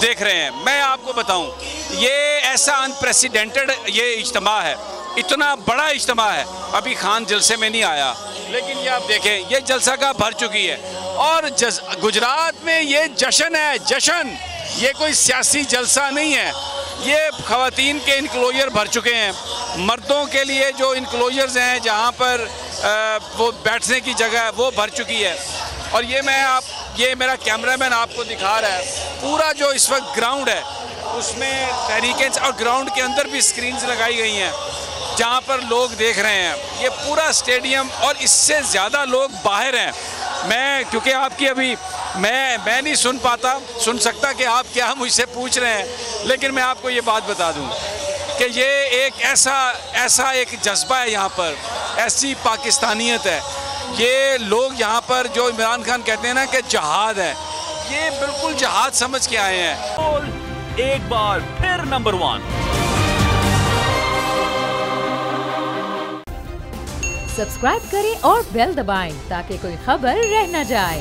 देख रहे हैं, मैं आपको बताऊं, ये ऐसा अनप्रेसिडेंटेड ये इज्तिमा है, इतना बड़ा इज्तिमा है। अभी खान जलसे में नहीं आया, लेकिन ये आप देखें, ये जलसा का भर चुकी है। और गुजरात में ये जश्न है, जश्न, ये कोई सियासी जलसा नहीं है। ये ख़वातीन के इनक्लोजर भर चुके हैं, मर्दों के लिए जो इनक्लोजर्स हैं जहाँ पर वो बैठने की जगह है वो भर चुकी है। और ये मेरा कैमरामैन आपको दिखा रहा है, पूरा जो इस वक्त ग्राउंड है उसमें तहरीकें, और ग्राउंड के अंदर भी स्क्रीन्स लगाई गई हैं जहाँ पर लोग देख रहे हैं। ये पूरा स्टेडियम, और इससे ज़्यादा लोग बाहर हैं। मैं क्योंकि आपकी अभी मैं नहीं सुन सकता कि आप क्या मुझसे पूछ रहे हैं, लेकिन मैं आपको ये बात बता दूं कि ये एक ऐसा एक जज्बा है यहाँ पर, ऐसी पाकिस्तानियत है। ये लोग यहाँ पर जो इमरान खान कहते हैं ना कि जहाद है, ये बिल्कुल जहाद समझ के आए हैं। एक बार फिर नंबर 1। सब्सक्राइब करें और बेल दबाएं ताकि कोई खबर रह न जाए।